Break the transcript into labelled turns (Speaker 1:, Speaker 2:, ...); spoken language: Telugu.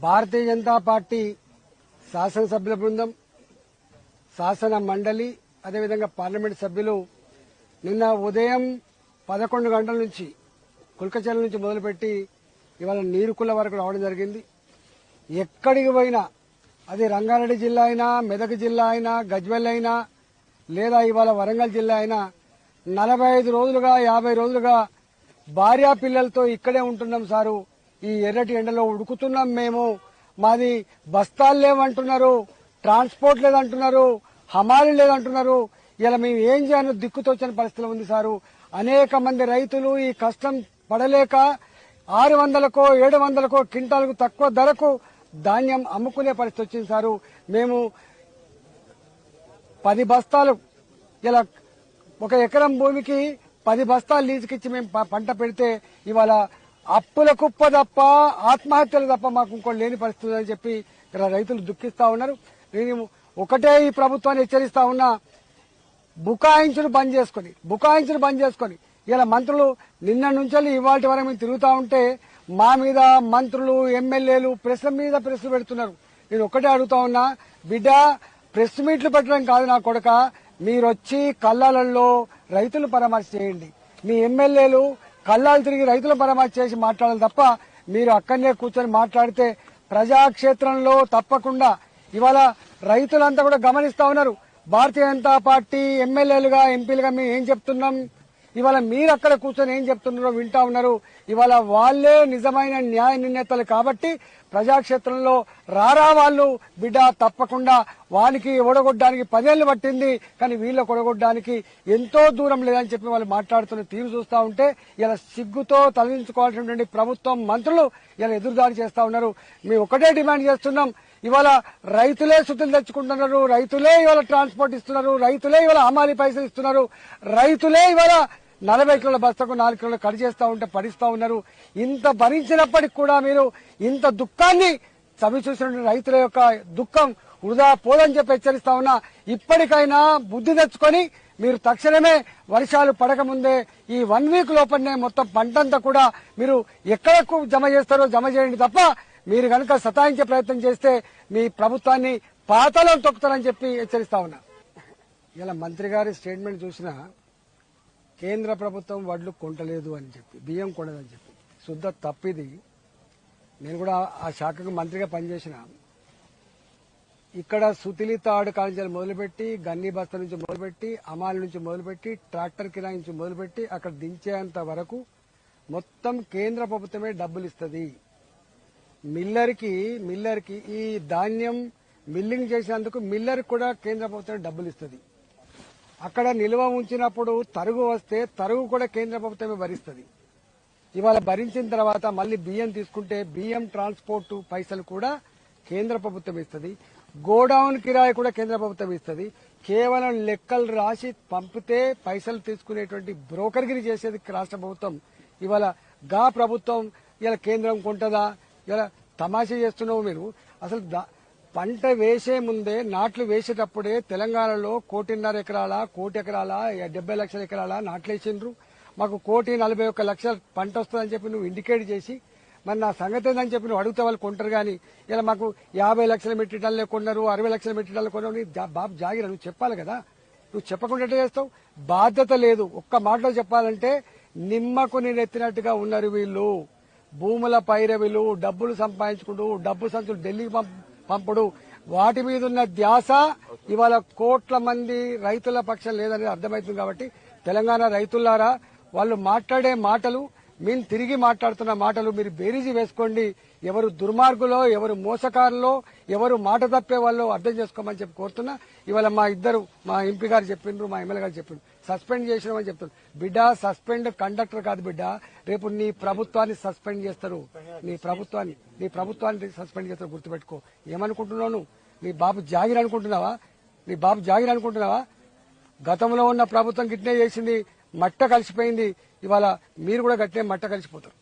Speaker 1: భారతీయ జనతా పార్టీ శాసనసభ్యుల బృందం, శాసన మండలి, అదేవిధంగా పార్లమెంట్ సభ్యులు నిన్న ఉదయం 11 గంటల నుంచి కుల్కచర్ల నుంచి మొదలుపెట్టి ఇవాళ నీరుకుల వరకు రావడం జరిగింది. ఎక్కడికి పోయినా, అది రంగారెడ్డి జిల్లా అయినా, మెదక్ జిల్లా అయినా, గజ్వెల్ అయినా, లేదా ఇవాళ వరంగల్ జిల్లా అయినా 45 రోజులుగా 50 రోజులుగా భార్యా పిల్లలతో ఇక్కడే ఉంటున్నాం సారు. ఈ ఎర్రటి ఎండలో ఉడుకుతున్నాం మేము. మాది బస్తాలు లేవంటున్నారు, ట్రాన్స్పోర్ట్ లేదంటున్నారు, హమాలి లేదంటున్నారు. ఇలా మేము ఏం చేయాలో దిక్కుతోచని పరిస్థితులు ఉంది సారు. అనేక మంది రైతులు ఈ కష్టం పడలేక 600కో 700కో క్వింటాలకు తక్కువ ధరకు ధాన్యం అమ్ముకునే పరిస్థితి వచ్చింది సారు. మేము 10 బస్తాలు, ఇలా 1 ఎకరం భూమికి 10 బస్తాలు లీజుకిచ్చి మేము పంట పెడితే ఇవాళ అప్పుల కుప్ప తప్ప, ఆత్మహత్యలు తప్ప మాకు ఇంకోటి లేని పరిస్థితి అని చెప్పి ఇక్కడ రైతులు దుఃఖిస్తా ఉన్నారు. నేను ఒకటే ఈ ప్రభుత్వాన్ని హెచ్చరిస్తా ఉన్నా, బుకాయించును బంద్ చేసుకొని ఇలా మంత్రులు నిన్న నుంచి ఇవాళ వరకు మేము తిరుగుతా ఉంటే మా మీద మంత్రులు, ఎమ్మెల్యేలు ప్రెస్ల మీద ప్రెస్లు పెడుతున్నారు. నేను ఒకటే అడుగుతా ఉన్నా, బిడ్డ ప్రెస్ మీట్లు పెట్టడం కాదు నా కొడుక, మీరొచ్చి కల్లాలలో రైతులు పరామర్శ చేయండి. మీ ఎమ్మెల్యేలు కల్లాలు తిరిగి రైతుల పరామర్శ చేసి మాట్లాడాలి తప్ప మీరు అక్కడనే కూర్చొని మాట్లాడితే ప్రజాక్షేత్రంలో తప్పకుండా ఇవాళ రైతులంతా కూడా గమనిస్తా ఉన్నారు. భారతీయ జనతా పార్టీ ఎమ్మెల్యేలుగా, ఎంపీలుగా మేము ఏం చెప్తున్నాం, ఇవాళ మీరు అక్కడ కూర్చొని ఏం చెప్తున్నారో వింటా ఉన్నారు. ఇవాళ వాళ్లే నిజమైన న్యాయ నిర్ణేతలు కాబట్టి ప్రజాక్షేత్రంలో రారా వాళ్ళు బిడ్డ తప్పకుండా వానికి ఓడగొట్టడానికి 10 ఏళ్లు పట్టింది, కానీ వీళ్ళకు ఓడగొట్టడానికి ఎంతో దూరం లేదని చెప్పి వాళ్ళు మాట్లాడుతున్న తీరు చూస్తా ఉంటే ఇలా సిగ్గుతో తలదించుకోవాల్సినటువంటి ప్రభుత్వం, మంత్రులు ఇలా ఎదురుదాడి చేస్తా ఉన్నారు. మేము ఒకటే డిమాండ్ చేస్తున్నాం, ఇవాళ రైతులే సుతులు తెచ్చుకుంటున్నారు, రైతులే ఇవాళ ట్రాన్స్పోర్ట్ ఇస్తున్నారు, రైతులే ఇవాళ హమాలి పైసలు ఇస్తున్నారు, రైతులే ఇవాళ 40 కిలోల బస్తకు 4 కిలోలు కట్ చేస్తా ఉంటే పడిస్తా ఉన్నారు. ఇంత భరించినప్పటికి కూడా మీరు ఇంత దుఃఖాన్ని చవి చూసిన రైతుల యొక్క దుఃఖం వృధా పోదని చెప్పి హెచ్చరిస్తా ఉన్నా. ఇప్పటికైనా బుద్ధి తెచ్చుకొని మీరు తక్షణమే వర్షాలు పడకముందే ఈ 1 వీక్ లోపలనే మొత్తం పంటంతా కూడా మీరు ఎక్కడకు జమ చేస్తారో జమ చేయండి తప్ప మీరు కనుక సతాయించే ప్రయత్నం చేస్తే మీ ప్రభుత్వాన్ని పాతాళం తొక్కుతారని చెప్పి హెచ్చరిస్తా ఉన్నా. ఇలా మంత్రి గారి స్టేట్మెంట్ చూసినా కేంద్ర ప్రభుత్వం వడ్లు కొంటలేదు అని చెప్పి, బియ్యం కొనదని చెప్పి శుద్ధ తప్పిది. నేను కూడా ఆ శాఖకు మంత్రిగా పనిచేసిన. ఇక్కడ సుతిలి తాడు కాంచాలు మొదలుపెట్టి, గన్ని బస్తా నుంచి మొదలుపెట్టి, అమాల్ నుంచి మొదలుపెట్టి, ట్రాక్టర్ కిరాయి నుంచి మొదలుపెట్టి అక్కడ దించేంత వరకు మొత్తం కేంద్ర ప్రభుత్వమే డబ్బులు ఇస్తుంది. మిల్లర్కి ఈ ధాన్యం మిల్లింగ్ చేసినందుకు మిల్లర్కి కూడా కేంద్ర ప్రభుత్వం డబ్బులు ఇస్తుంది. అక్కడ నిల్వ ఉంచినప్పుడు తరుగు వస్తే తరుగు కూడా కేంద్ర ప్రభుత్వమే భరిస్తుంది. ఇవాళ భరించిన తర్వాత మళ్లీ బియ్యం తీసుకుంటే బియ్యం ట్రాన్స్పోర్ట్ పైసలు కూడా కేంద్ర ప్రభుత్వం ఇస్తుంది. గోడౌన్ కిరాయి కూడా కేంద్ర ప్రభుత్వం ఇస్తుంది. కేవలం లెక్కలు రాసి పంపితే పైసలు తీసుకునేటువంటి బ్రోకర్గిరి చేసేది రాష్ట్ర ప్రభుత్వం. ఇవాళ గా ప్రభుత్వం ఇలా కేంద్రం కొంటదా? ఇలా తమాషా చేస్తున్నావు మీరు. అసలు పంట వేసే ముందే, నాట్లు వేసేటప్పుడే తెలంగాణలో 1.5 ఎకరాల, 1 ఎకరాల, 70 లక్షల ఎకరాల నాట్లు వేసిండ్రు. మాకు 1,41,00,000 పంట వస్తుందని చెప్పి నువ్వు ఇండికేట్ చేసి మరి నా సంగతి ఏందని చెప్పి నువ్వు అడిగితే వాళ్ళు కొంటారు. కానీ ఇలా మాకు 50 లక్షల మెట్రిక్ టన్నులే కొన్నారు, 60 లక్షల మెట్రిక్ టన్నులు కొన్నారు. బాబు జాగిర నువ్వు చెప్పాలి కదా. నువ్వు చెప్పకుండా ఎట్లా చేస్తావు? బాధ్యత లేదు. ఒక్క మాటలో చెప్పాలంటే నిమ్మకు నేను ఎత్తినట్టుగా ఉన్నారు వీళ్ళు. భూముల పైరవిలు, డబ్బులు సంపాదించుకుంటూ డబ్బు సంచులు ఢిల్లీకి పంపుడు, వాటి మీద ఉన్న ధ్యాస ఇవాళ కోట్ల మంది రైతుల పక్షం లేదని అర్థమవుతుంది. కాబట్టి తెలంగాణ రైతులారా, వాళ్ళు మాట్లాడే మాటలు, మేము తిరిగి మాట్లాడుతున్న మాటలు మీరు బేరీజీ వేసుకోండి. ఎవరు దుర్మార్గులో, ఎవరు మోసకారులో, ఎవరు మాట తప్పే వాళ్ళు అర్థం చేసుకోమని చెప్పి కోరుతున్నా. ఇవాళ మా ఎంపీ గారు చెప్పిండ్రు, మా ఎమ్మెల్యే గారు చెప్పిండ్రు, సస్పెండ్ చేసినామని చెప్తున్నారు. బిడ్డ సస్పెండ్ కండక్టర్ కాదు బిడ్డ, రేపు నీ ప్రభుత్వాన్ని సస్పెండ్ చేస్తారు. నీ ప్రభుత్వాన్ని సస్పెండ్ చేస్తారు, గుర్తుపెట్టుకో. ఏమనుకుంటున్నావు? నీ బాబు జాగిర్ అనుకుంటున్నావా? గతంలో ఉన్న ప్రభుత్వం గిట్నే చేసింది, మట్ట కలిసిపోయింది. ఇవాళ మీరు కూడా గట్టినే మట్ట కలిసిపోతారు.